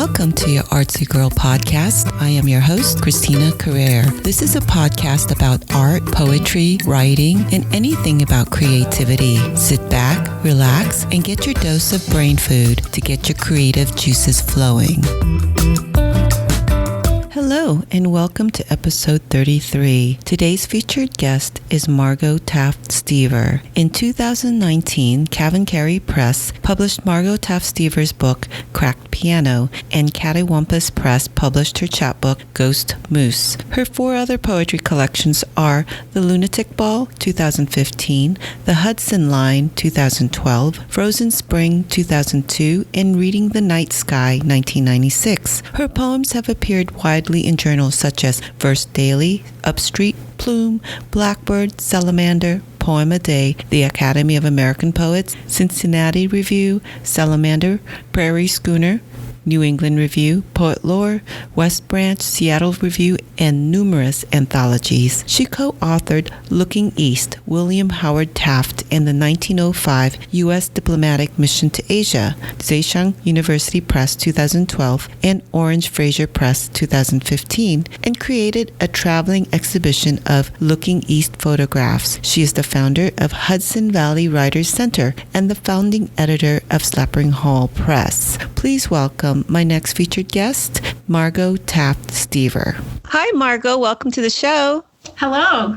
Welcome to your Artsy Girl podcast. I am your host, Christina Carrere. This is a podcast about art, poetry, writing, and anything about creativity. Sit back, relax, and get your dose of brain food to get your creative juices flowing. Hello, and welcome to episode 33. Today's featured guest is Margo Taft Stever. In 2019, CavanKerry Press published Margo Taft Stever's book, Cracked Piano, and Kattywompus Press published her chapbook, Ghost Moose. Her four other poetry collections are The Lunatic Ball, 2015, The Hudson Line, 2012, Frozen Spring, 2002, and Reading the Night Sky, 1996. Her poems have appeared widely in journals such as Verse Daily, Upstreet, Plume, Blackbird, Salamander, Poem a Day, the Academy of American Poets, Cincinnati Review, Salamander, Prairie Schooner, New England Review, Poet Lore, West Branch, Seattle Review, and numerous anthologies. She co-authored Looking East, William Howard Taft and the 1905 U.S. Diplomatic Mission to Asia, Zhejiang University Press 2012, and Orange Fraser Press 2015, and created a traveling exhibition of Looking East photographs. She is the founder of Hudson Valley Writers Center and the founding editor of Slapering Press. Please welcome my next featured guest, Margo Taft Stever. Hi, Margo. Welcome to the show. Hello.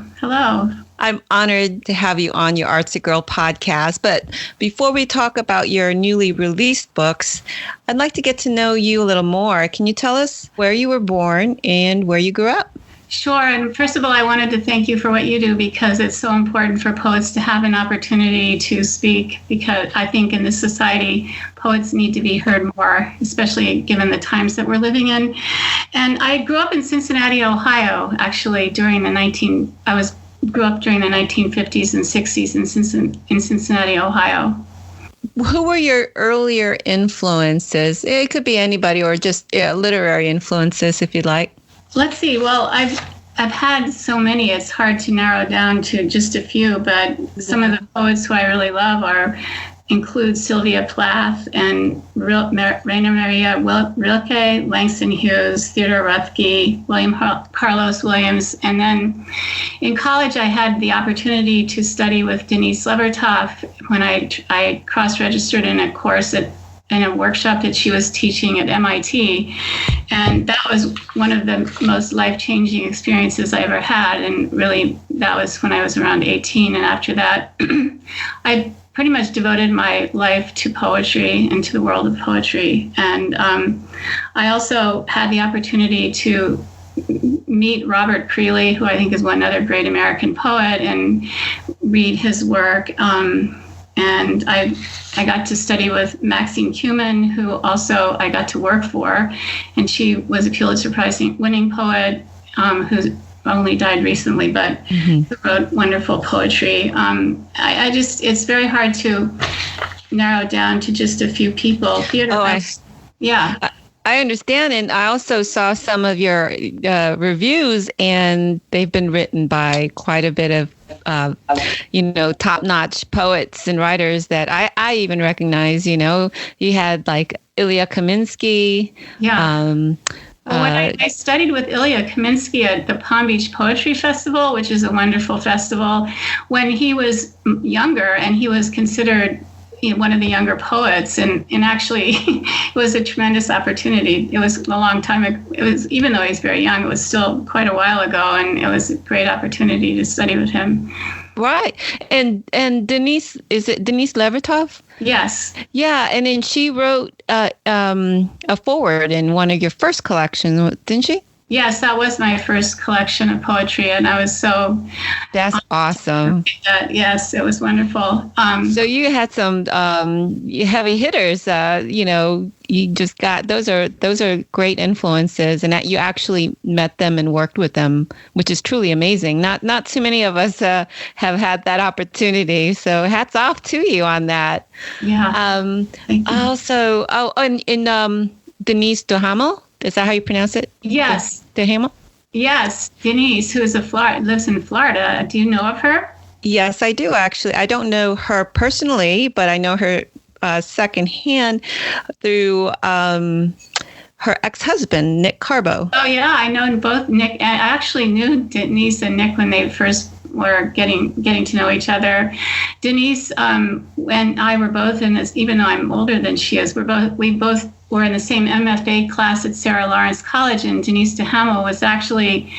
I'm honored to have you on your Artsy Girl podcast. But before we talk about your newly released books, I'd like to get to know you a little more. Can you tell us where you were born and where you grew up? Sure. And first of all, I wanted to thank you for what you do, because it's so important for poets to have an opportunity to speak, because I think in this society, poets need to be heard more, especially given the times that we're living in. And I grew up in Cincinnati, Ohio, actually, grew up during the 1950s and 60s in Cincinnati, Ohio. Who were your earlier influences? It could be anybody, or just literary influences, if you'd like. Let's see. Well, I've had so many, it's hard to narrow down to just a few, but some of the poets who I really love include Sylvia Plath and Rainer Maria Rilke, Langston Hughes, Theodore Roethke, William Carlos Williams. And then in college, I had the opportunity to study with Denise Levertov when I cross-registered in a course in a workshop that she was teaching at MIT. And that was one of the most life-changing experiences I ever had. And really, that was when I was around 18. And after that, I pretty much devoted my life to poetry and to the world of poetry. And I also had the opportunity to meet Robert Creeley, who I think is one other great American poet, and read his work. And I got to study with Maxine Kumin, who also I got to work for. And she was a Pulitzer Prize winning poet who only died recently, but who wrote wonderful poetry. It's very hard to narrow down to just a few people. I understand. And I also saw some of your reviews, and they've been written by quite a bit of top-notch poets and writers that I even recognize. You had like Ilya Kaminsky. Yeah. When I studied with Ilya Kaminsky at the Palm Beach Poetry Festival, which is a wonderful festival, when he was younger, and he was considered one of the younger poets, and actually it was a tremendous opportunity. It was a long time ago. It was, even though he's very young, it was still quite a while ago, and it was a great opportunity to study with him. Right. And Denise, is it Denise Levertov? Yes. Yeah, and then she wrote a foreword in one of your first collections, didn't she? Yes, that was my first collection of poetry, and I was so... That's awesome. Yes, it was wonderful. So you had some heavy hitters, you just got, those are great influences, and that you actually met them and worked with them, which is truly amazing. Not too many of us have had that opportunity, so hats off to you on that. Yeah. Thank you. Also, Denise Duhamel, is that how you pronounce it? Yes. Duhamel? Yes, Denise, who lives in Florida. Do you know of her? Yes, I do, actually. I don't know her personally, but I know her secondhand through her ex-husband, Nick Carbo. Oh, yeah. I know both Nick. I actually knew Denise and Nick when they first were getting to know each other. Denise and I were both in this, even though I'm older than she is, we both were in the same MFA class at Sarah Lawrence College, and Denise DeHamel was actually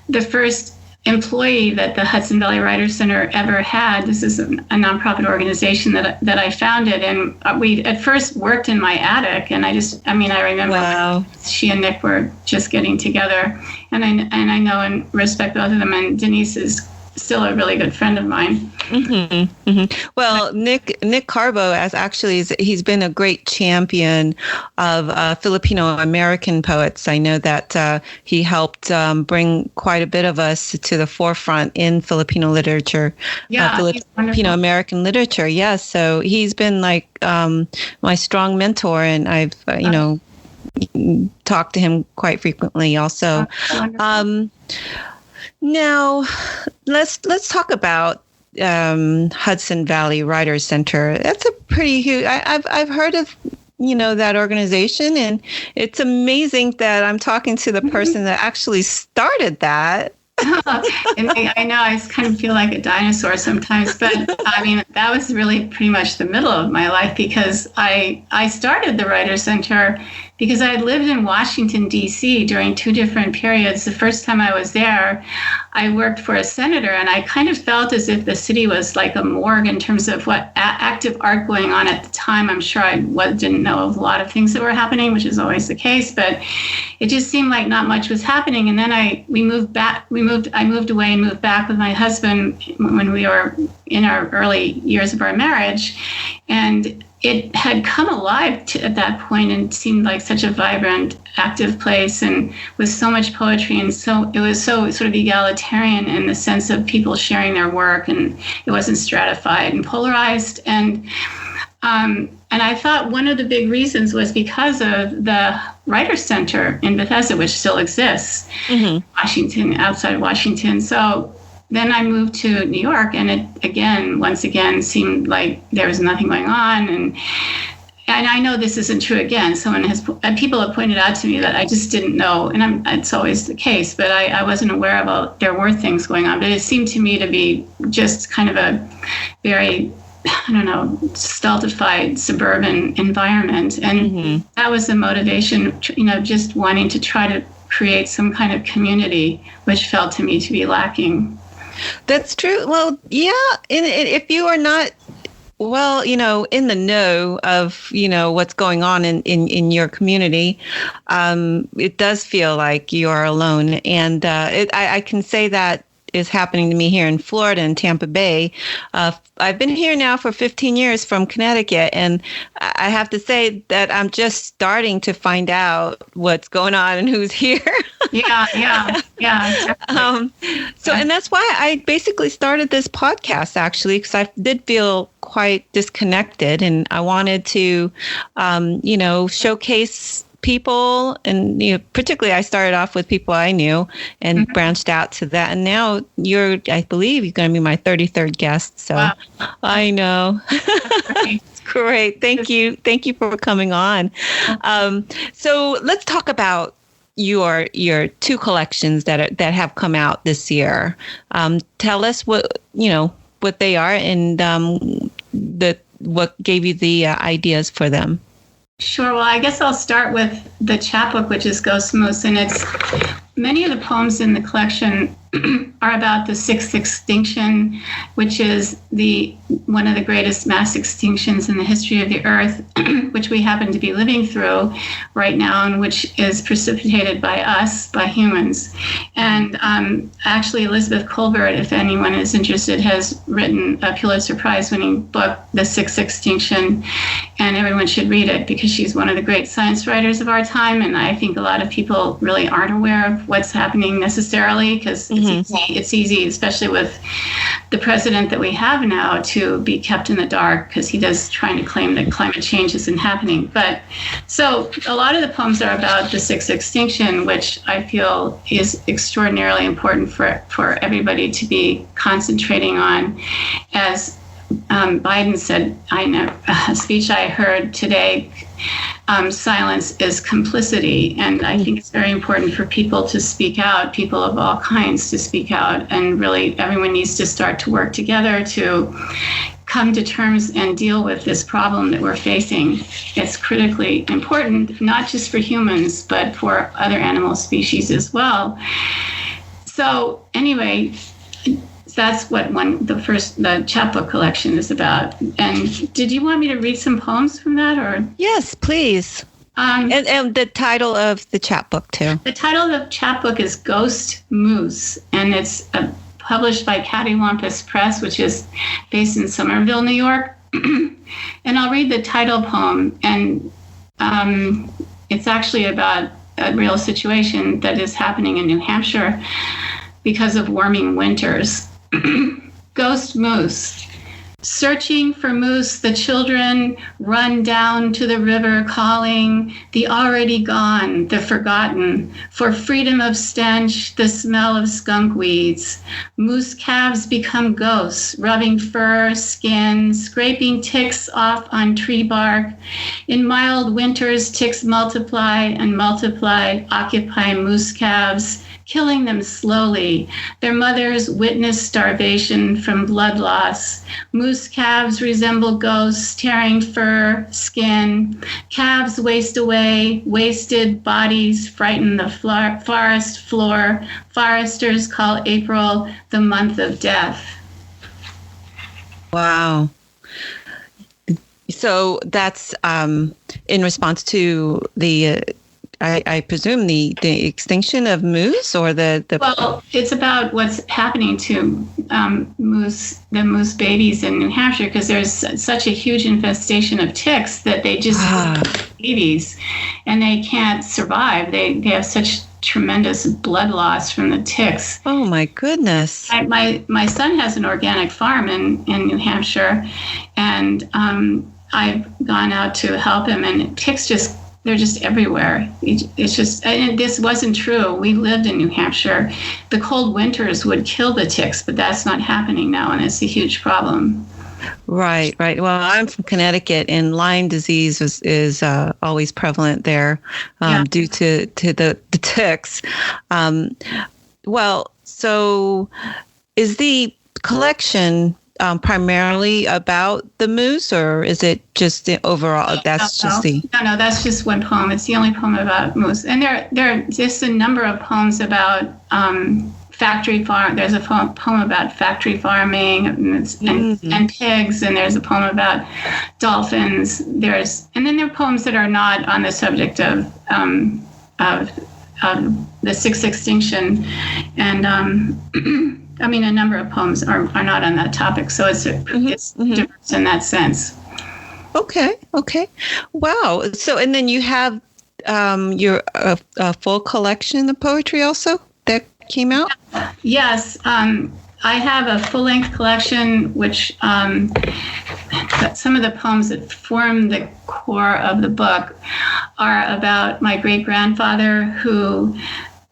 the first employee that the Hudson Valley Writers Center ever had. This is a nonprofit organization that I founded, and we at first worked in my attic, and I remember Wow. she and Nick were just getting together, and I know and respect both of them, and Denise is still a really good friend of mine. Mm-hmm, mm-hmm. Well, Nick Carbo, he's been a great champion of Filipino American poets. I know that he helped bring quite a bit of us to the forefront in Filipino literature, Filipino American literature. Yes, so he's been like my strong mentor, and I've talked to him quite frequently. Also. Now, let's talk about Hudson Valley Writers Center. That's a pretty huge. I've heard of that organization, and it's amazing that I'm talking to the person that actually started that. And I know I kind of feel like a dinosaur sometimes, but I mean, that was really pretty much the middle of my life, because I started the Writers Center because I had lived in Washington, D.C. during two different periods. The first time I was there, I worked for a senator, and I kind of felt as if the city was like a morgue in terms of what active art going on at the time. I'm sure I didn't know of a lot of things that were happening, which is always the case, but it just seemed like not much was happening. And then I moved away and moved back with my husband when we were in our early years of our marriage, and it had come alive at that point and seemed like such a vibrant, active place, and with so much poetry, and so it was so sort of egalitarian in the sense of people sharing their work, and it wasn't stratified and polarized. And I thought one of the big reasons was because of the Writers Center in Bethesda, which still exists, Washington, outside of Washington. So then I moved to New York, and it once again seemed like there was nothing going on. And I know this isn't true. Again, people have pointed out to me that I just didn't know, and it's always the case, but I wasn't aware of there were things going on. But it seemed to me to be just kind of a very, stultified suburban environment, and that was the motivation. Just wanting to try to create some kind of community, which felt to me to be lacking. That's true. Well, yeah. If you are not, in the know of, what's going on in your community, it does feel like you are alone. And I can say that is happening to me here in Florida, in Tampa Bay. I've been here now for 15 years from Connecticut, and I have to say that I'm just starting to find out what's going on and who's here. Yeah. And that's why I basically started this podcast, actually, because I did feel quite disconnected, and I wanted to, showcase people, and particularly I started off with people I knew and branched out to that, and now I believe you're going to be my 33rd guest. So wow. I know. It's great. Thank you for coming on. So let's talk about your two collections that have come out this year. Tell us what they are, and what gave you the ideas for them. Sure. Well, I guess I'll start with the chapbook, which is Ghost Moose, and it's many of the poems in the collection are about the sixth extinction, which is one of the greatest mass extinctions in the history of the earth, which we happen to be living through right now, and which is precipitated by us, by humans. And actually, Elizabeth Colbert, if anyone is interested, has written a Pulitzer Prize-winning book, The Sixth Extinction, and everyone should read it because she's one of the great science writers of our time, and I think a lot of people really aren't aware of what's happening necessarily, because it's easy, especially with the president that we have now, to be kept in the dark because he does trying to claim that climate change isn't happening. But so a lot of the poems are about the sixth extinction, which I feel is extraordinarily important for everybody to be concentrating on. As Biden said, a speech I heard today, silence is complicity. And I think it's very important for people to speak out, people of all kinds to speak out. And really, everyone needs to start to work together to come to terms and deal with this problem that we're facing. It's critically important, not just for humans, but for other animal species as well. So anyway, that's what the chapbook collection is about. And did you want me to read some poems from that, or? Yes, please. And the title of the chapbook too. The title of the chapbook is Ghost Moose, and it's published by Kattywompus Press, which is based in Somerville, New York. And I'll read the title poem, and it's actually about a real situation that is happening in New Hampshire because of warming winters. Ghost Moose. Searching for moose, the children run down to the river calling the already gone, the forgotten, for freedom of stench, the smell of skunk weeds. Moose calves become ghosts, rubbing fur, skin, scraping ticks off on tree bark. In mild winters, ticks multiply and multiply, occupy moose calves, killing them slowly. Their mothers witness starvation from blood loss. Moose calves resemble ghosts, tearing fur, skin. Calves waste away. Wasted bodies frighten the forest floor. Foresters call April the month of death. Wow. So that's in response to the I presume the extinction of moose, or the Well, it's about what's happening to the moose babies in New Hampshire, because there's such a huge infestation of ticks that they just babies, and they can't survive. They have such tremendous blood loss from the ticks. Oh my goodness! My son has an organic farm in New Hampshire, and I've gone out to help him, and ticks they're just everywhere. It's just, and this wasn't true. We lived in New Hampshire. The cold winters would kill the ticks, but that's not happening now, and it's a huge problem. Right. Well, I'm from Connecticut, and Lyme disease is always prevalent there due to the ticks. Well, so is the collection primarily about the moose, or is it just the overall? No, that's just one poem. It's the only poem about moose, and there are just a number of poems about factory farm. There's a poem about factory farming and pigs, and there's a poem about dolphins. And then there are poems that are not on the subject of the sixth extinction, and a number of poems are not on that topic, so it's diverse in that sense. Okay. Wow. So, and then you have your full collection of poetry also that came out? Yes. I have a full-length collection, which some of the poems that form the core of the book are about my great-grandfather, who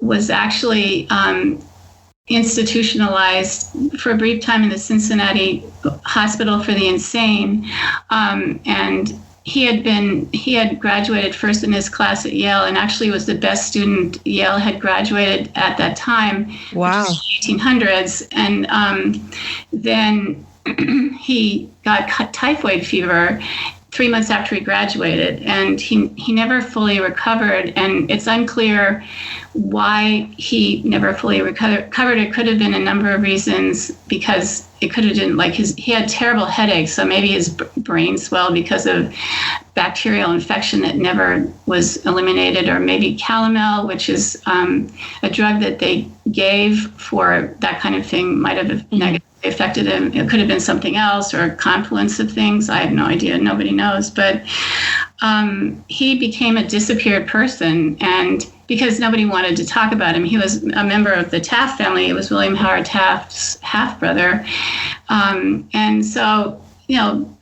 was actually institutionalized for a brief time in the Cincinnati Hospital for the Insane, and he had graduated first in his class at Yale, and actually was the best student Yale had graduated at that time. Wow. Which was the 1800s, and then he got typhoid fever 3 months after he graduated, and he never fully recovered, and it's unclear why he never fully recovered. It could have been a number of reasons, because it could have been he had terrible headaches, so maybe his brain swelled because of bacterial infection that never was eliminated, or maybe calomel, which is a drug that they gave for that kind of thing, might have negatively affected him. It could have been something else, or a confluence of things. I have no idea. Nobody knows. But he became a disappeared person, and because nobody wanted to talk about him. He was a member of the Taft family. It was William Howard Taft's half-brother. And so,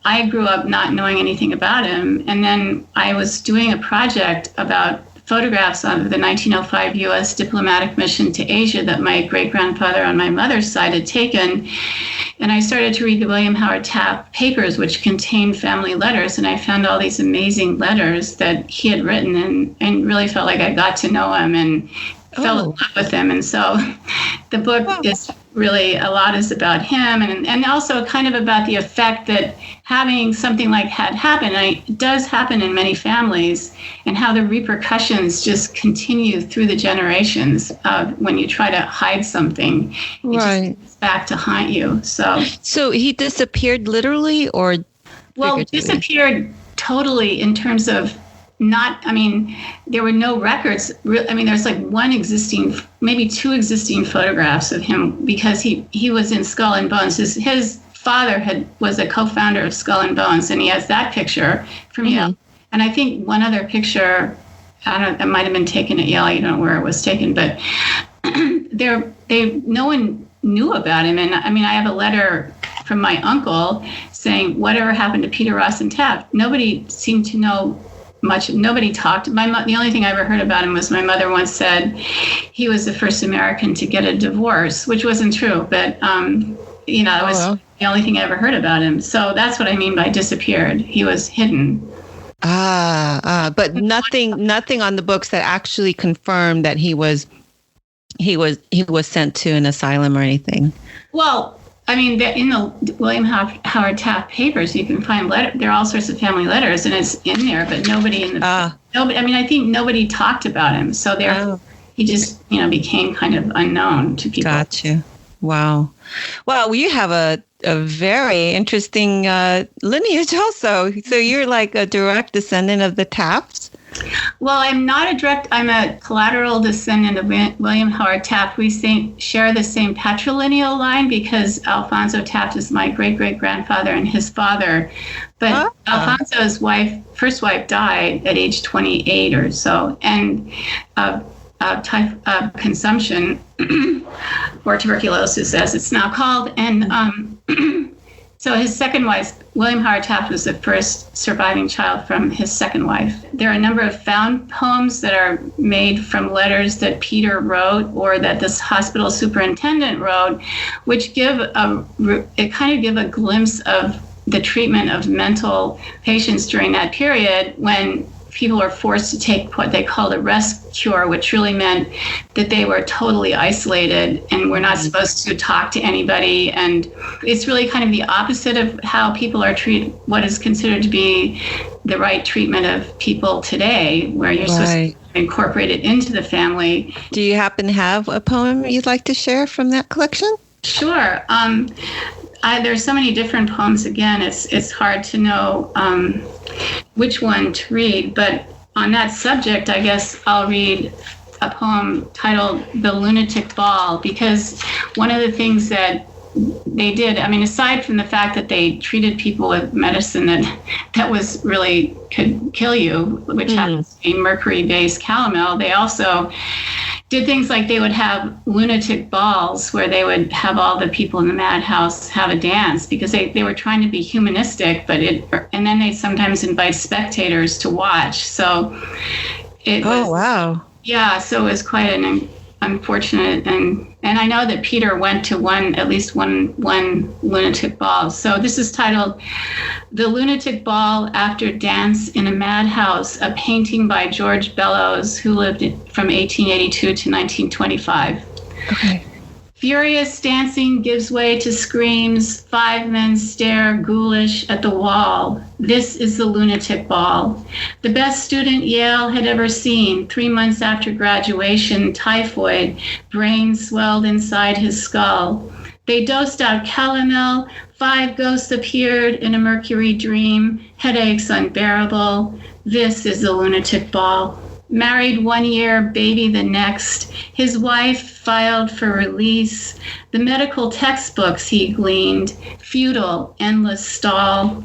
I grew up not knowing anything about him. And then I was doing a project about photographs of the 1905 U.S. diplomatic mission to Asia that my great-grandfather on my mother's side had taken. And I started to read the William Howard Taft papers, which contained family letters, and I found all these amazing letters that he had written, and really felt like I got to know him and fell in love with him. And so the book is really, a lot is about him, and also kind of about the effect that having something like had happened, and it does happen in many families, and how the repercussions just continue through the generations when you try to hide something. Right. It just comes back to haunt you. So he disappeared literally, or well, disappeared totally in terms of there were no records. There's like one existing, maybe two existing photographs of him, because he was in Skull and Bones. His father was a co-founder of Skull and Bones, and he has that picture from Yale. And I think one other picture, it might have been taken at Yale. I don't know where it was taken, but no one knew about him. And I have a letter from my uncle saying, whatever happened to Peter Ross and Taft? Nobody seemed to know much. Nobody talked. The only thing I ever heard about him was my mother once said he was the first American to get a divorce, which wasn't true, but it was the only thing I ever heard about him. So that's what I mean by disappeared. He was hidden. But nothing on the books that actually confirmed that he was sent to an asylum or anything. Well, in the William Howard Taft papers, you can find there are all sorts of family letters, and it's in there, but nobody I think nobody talked about him, so therefore he just became kind of unknown to people. Gotcha. Wow. Well, you have a very interesting lineage also. So you're like a direct descendant of the Tafts? Well, I'm a collateral descendant of William Howard Taft. We share the same patrilineal line because Alphonso Taft is my great-great-grandfather and his father. But Alfonso's first wife died at age 28 or so, and consumption, or tuberculosis as it's now called. And so his second wife, William Howard Taft, was the first surviving child from his second wife. There are a number of found poems that are made from letters that Peter wrote or that this hospital superintendent wrote, which give a glimpse of the treatment of mental patients during that period when people were forced to take what they called a rest cure, which really meant that they were totally isolated and were not supposed to talk to anybody. And it's really kind of the opposite of how people are treated, what is considered to be the right treatment of people today, where you're supposed to incorporate it into the family. Do you happen to have a poem you'd like to share from that collection? Sure. There's so many different poems. Again, it's hard to know which one to read, but on that subject, I guess I'll read a poem titled The Lunatic Ball, because one of the things that they did, aside from the fact that they treated people with medicine that was really could kill you, which happens to be mercury-based calomel, they also did things like they would have lunatic balls where they would have all the people in the madhouse have a dance, because they were trying to be humanistic, and then they sometimes invite spectators to watch. So it was, wow. Yeah, so it was quite an unfortunate, and I know that Peter went to at least one lunatic ball. So this is titled The Lunatic Ball After Dance in a Madhouse, a painting by George Bellows, who lived from 1882 to 1925. Okay. Furious dancing gives way to screams. 5 men stare ghoulish at the wall. This is the lunatic ball. The best student Yale had ever seen. 3 months after graduation, typhoid, brain swelled inside his skull. They dosed out calomel. 5 ghosts appeared in a mercury dream. Headaches unbearable. This is the lunatic ball. Married 1 year, baby the next. His wife filed for release. The medical textbooks he gleaned. Futile, endless stall.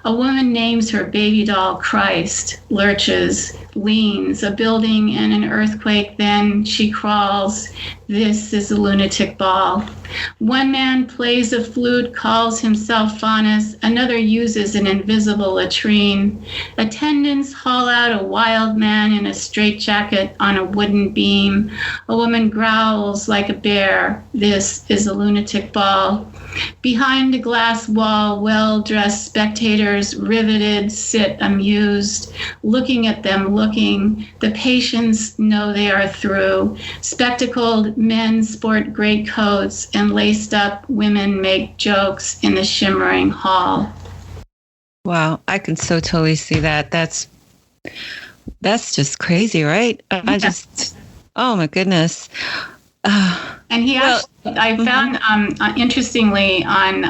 A woman names her baby doll Christ. Lurches, leans, a building and an earthquake. Then she crawls. This is a lunatic ball. One man plays a flute, calls himself Faunus. Another uses an invisible latrine. Attendants haul out a wild man in a straitjacket on a wooden beam. A woman growls like a bear. This is a lunatic ball. Behind a glass wall, well-dressed spectators, riveted, sit amused, looking at them, looking. The patients know they are through. Spectacled men sport great coats, and laced-up women make jokes in the shimmering hall. Wow, I can so totally see that. That's just crazy, right? Yeah. Oh my goodness. And I found, interestingly, on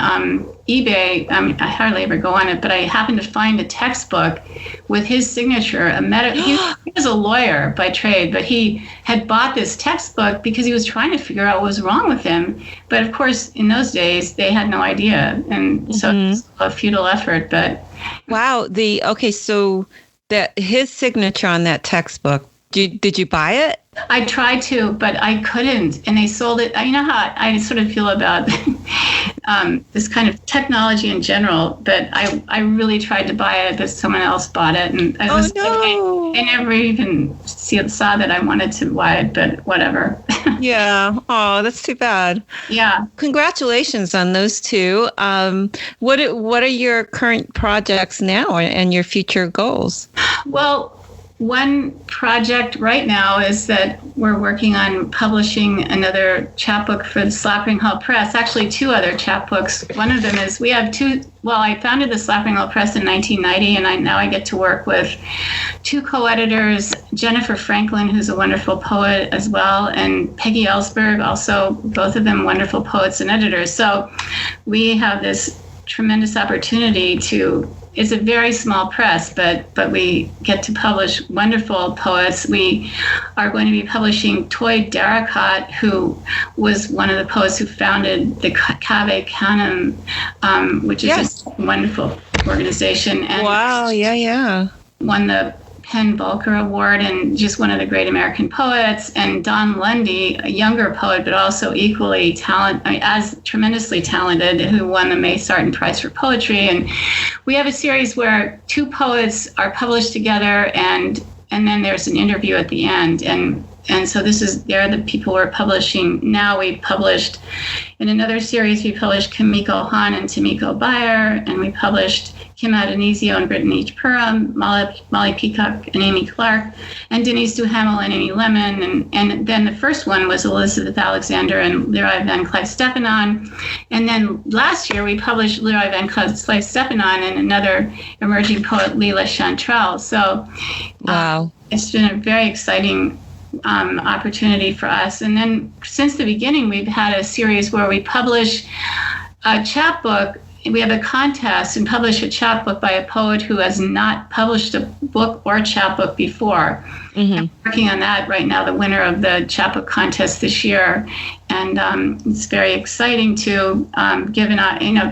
eBay, I hardly ever go on it, but I happened to find a textbook with his signature. He was a lawyer by trade, but he had bought this textbook because he was trying to figure out what was wrong with him. But of course, in those days, they had no idea. And so it's a futile effort. But wow. So that his signature on that textbook, did you buy it? I tried to, but I couldn't, and they sold it. You know how I sort of feel about this kind of technology in general, but I really tried to buy it, but someone else bought it, and I never even saw that I wanted to buy it, but whatever. Yeah. Oh, that's too bad. Yeah. Congratulations on those two. What are your current projects now and your future goals? Well, one project right now is that we're working on publishing another chapbook for the Slapering Press. Actually, two other chapbooks. One of them is I founded the Slapering Press in 1990, and now I get to work with two co-editors, Jennifer Franklin, who's a wonderful poet as well, and Peggy Ellsberg, also both of them wonderful poets and editors. So we have this tremendous opportunity it's a very small press, but we get to publish wonderful poets. We are going to be publishing Toy Daracot, who was one of the poets who founded the CavanKerry, which is a wonderful organization. And wow, yeah. Won the Penn Bulker Award and just one of the great American poets. And Don Lundy, a younger poet, but also equally as tremendously talented, who won the May Sarton Prize for Poetry. And we have a series where two poets are published together, and then there's an interview at the end. And so they're the people we're publishing now. We published in another series, we published Kimiko Hahn and Tomiko Bayer, and we published Kim Adonisio and Brittany Purim, Molly Peacock and Amy Clark, and Denise Duhamel and Amy Lemon. And then the first one was Elizabeth Alexander and Leroy Van Clyde Stepanon. And then last year we published Leroy Van Clyde Stepanon and another emerging poet, Leela Chantrell. So wow, it's been a very exciting opportunity for us. And then since the beginning, we've had a series where we publish a chapbook. We have a contest and publish a chapbook by a poet who has not published a book or chapbook before. Mm-hmm. I'm working on that right now, the winner of the chapbook contest this year. And it's very exciting to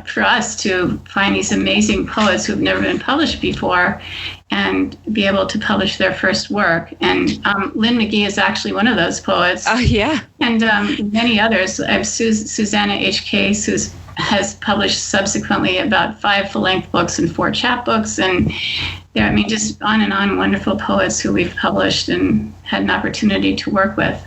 for us to find these amazing poets who've never been published before and be able to publish their first work. And Lynn McGee is actually one of those poets. Oh, yeah. And many others. I have Susanna H. Case, who has published subsequently about 5 full-length books and 4 chapbooks. And just on and on, wonderful poets who we've published and had an opportunity to work with.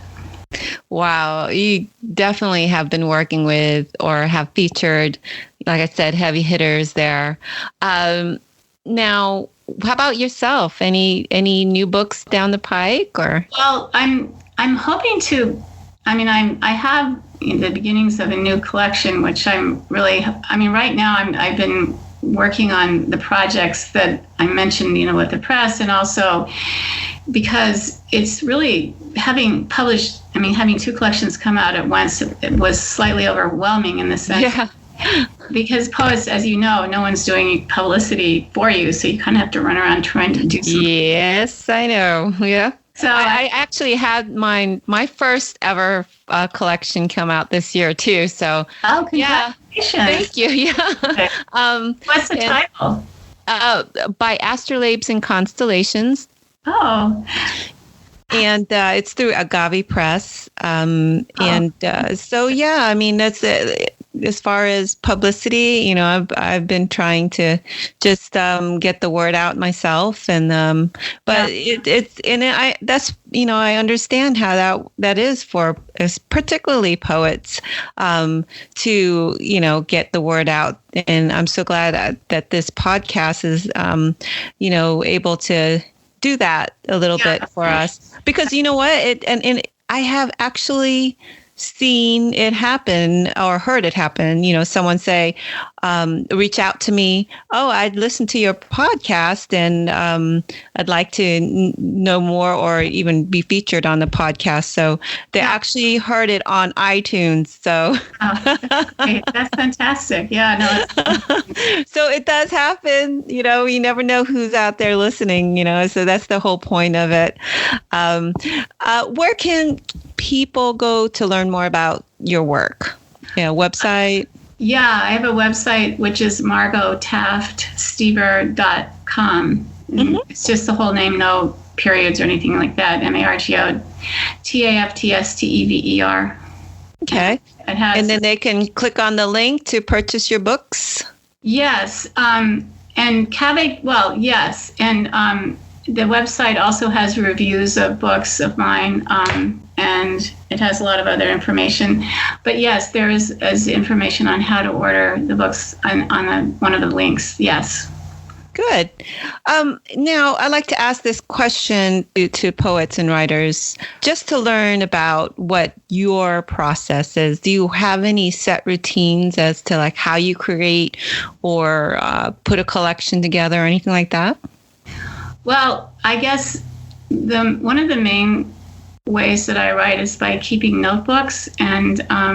Wow, you definitely have been working with or have featured, like I said, heavy hitters there. Now, how about yourself? Any new books down the pike, or? Well, I'm hoping to. I have the beginnings of a new collection, which I'm really. Right now I've been working on the projects that I mentioned, with the press, and also because it's really having 2 collections come out at once, it was slightly overwhelming in the sense. Yeah. Because poets, as you know, no one's doing publicity for you, so you kind of have to run around trying to do something. Yes, I know. Yeah. So I actually had my first ever collection come out this year too. So congratulations! Yeah, thank you. Yeah. Okay. What's the title? By Astrolabes and Constellations. Oh. And it's through Agave Press. So, yeah, I mean, that's as far as publicity, I've been trying to just get the word out myself. And but I understand how that is for particularly poets to, get the word out. And I'm so glad that this podcast is, able to do that a little bit for us, because you know what, and I have actually seen it happen or heard it happen. Someone say, reach out to me. Oh, I'd listen to your podcast and I'd like to know more or even be featured on the podcast. So they actually heard it on iTunes. So that's fantastic. Yeah, no. So it does happen. You never know who's out there listening. So that's the whole point of it. Where can people go to learn more about your work? Website? Yeah, I have a website, which is margotaftsstever.com. Mm-hmm. It's just the whole name, no periods or anything like that. MargoTaftStever. Okay. And then they can click on the link to purchase your books? Yes. Yes. And the website also has reviews of books of mine, and it has a lot of other information. But yes, there is information on how to order the books on one of the links. Yes. Good. Now, I like to ask this question to poets and writers, just to learn about what your process is. Do you have any set routines as to like how you create or put a collection together or anything like that? Well, I guess one of the main ways that I write is by keeping notebooks and a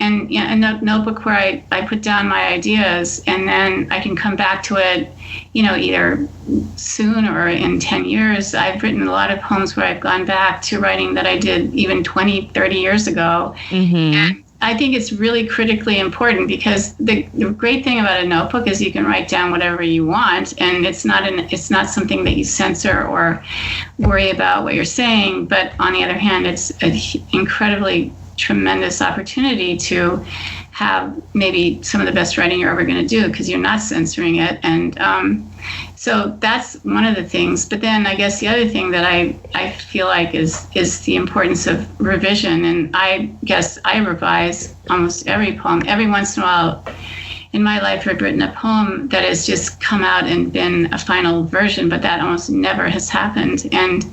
notebook where I put down my ideas, and then I can come back to it, either soon or in 10 years. I've written a lot of poems where I've gone back to writing that I did even 20, 30 years ago. Mm-hmm. And I think it's really critically important, because the great thing about a notebook is you can write down whatever you want, and it's not something that you censor or worry about what you're saying. But on the other hand, it's an incredibly tremendous opportunity to have maybe some of the best writing you're ever going to do, because you're not censoring it. And so that's one of the things. But then I guess the other thing that I feel like is the importance of revision. And I guess I revise almost every poem. Every once in a while in my life, I've written a poem that has just come out and been a final version, but that almost never has happened. And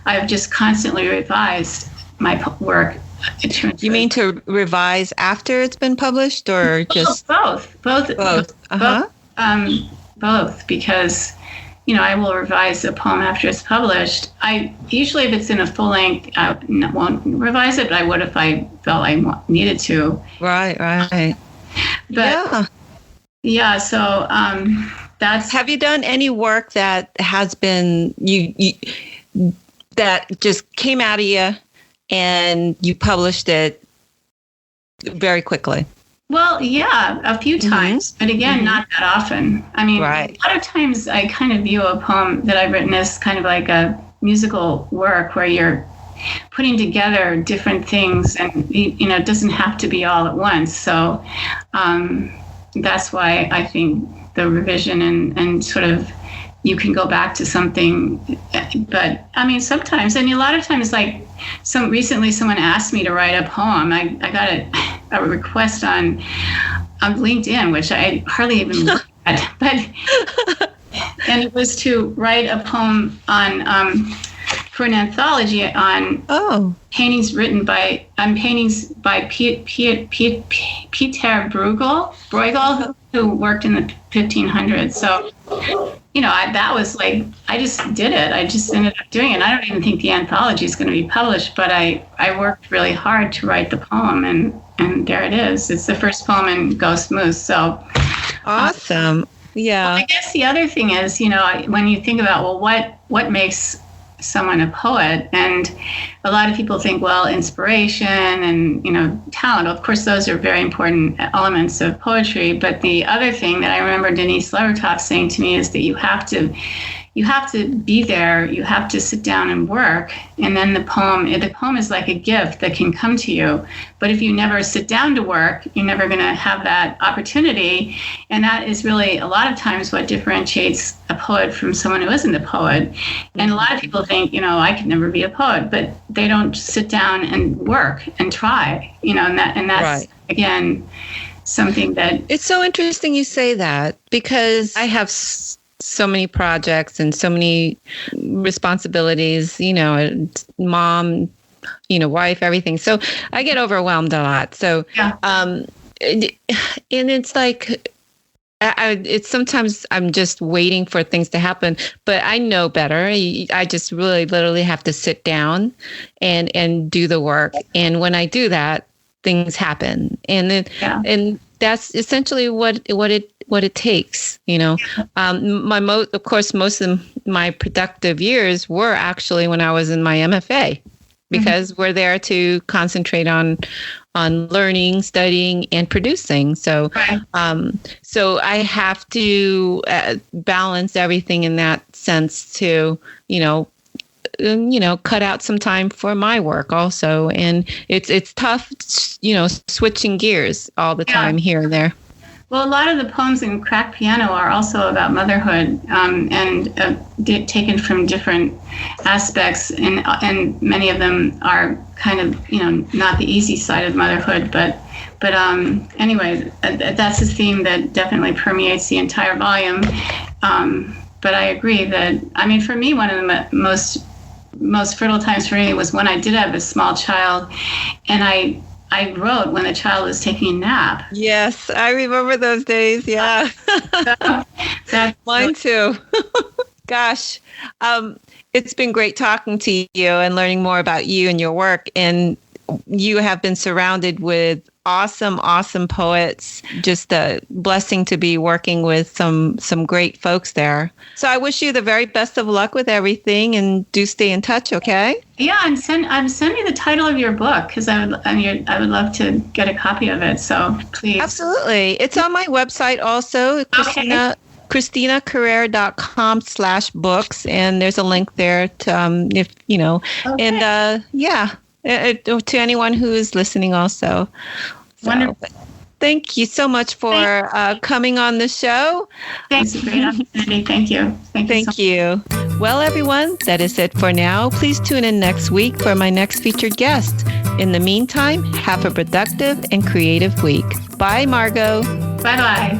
I've just constantly revised my work. You mean to revise after it's been published, or just both? Uh-huh. Both, because I will revise a poem after it's published. I usually, if it's in a full length, I won't revise it, but I would if I felt I needed to. Right. But yeah. So that's. Have you done any work that has been you that just came out of you and you published it very quickly? Well, yeah, a few times, but again, not that often. I mean, A lot of times I kind of view a poem that I've written as kind of like a musical work where you're putting together different things, and it doesn't have to be all at once. So that's why I think the revision and sort of you can go back to something. But I mean, sometimes, and a lot of times, like recently someone asked me to write a poem. I got a request on LinkedIn, which I hardly even looked at, and it was to write a poem on for an anthology on paintings by Peter Bruegel, who worked in the 1500s. So, that was like, I just did it. I just ended up doing it. I don't even think the anthology is going to be published, but I worked really hard to write the poem, and there it is. It's the first poem in Ghost Moose. So awesome. Yeah. Well, I guess the other thing is, when you think about, well, what makes someone a poet, and a lot of people think, well, inspiration and talent, of course those are very important elements of poetry, but the other thing that I remember Denise Levertov saying to me is that you have to you have to be there. You have to sit down and work. And then the poem is like a gift that can come to you. But if you never sit down to work, you're never going to have that opportunity. And that is really a lot of times what differentiates a poet from someone who isn't a poet. And a lot of people think, I could never be a poet, but they don't sit down and work and try, and that's, right. Again, something that... It's so interesting you say that, because I have so many projects and so many responsibilities, mom, wife, everything. So I get overwhelmed a lot. So, yeah. And it's like, it's sometimes I'm just waiting for things to happen, but I know better. I just really literally have to sit down and do the work. And when I do that, things happen. And that's essentially what it takes, Of course, most of my productive years were actually when I was in my MFA, because we're there to concentrate on learning, studying, and producing. So, so I have to balance everything in that sense to, cut out some time for my work also. And it's tough, switching gears all the time here and there. Well, a lot of the poems in Crack Piano are also about motherhood, and taken from different aspects, and many of them are kind of, not the easy side of motherhood, but anyway, that's a theme that definitely permeates the entire volume. But I agree that, for me, one of the most fertile times for me was when I did have a small child, and I wrote when the child was taking a nap. Yes, I remember those days. Yeah. Mine too. Gosh. It's been great talking to you and learning more about you and your work. And you have been surrounded with awesome poets. Just a blessing to be working with some great folks there. So I wish you the very best of luck with everything, and do stay in touch, okay? Yeah, and send me the title of your book, because I would love to get a copy of it. So please. Absolutely. It's on my website also, ChristinaCarrere.com/books, and there's a link there to to anyone who is listening also. Wonderful. Thank you so much for coming on the show. Thanks. A great opportunity. Thank you. Thank you. Well, everyone, that is it for now. Please tune in next week for my next featured guest. In the meantime, have a productive and creative week. Bye, Margo. Bye-bye.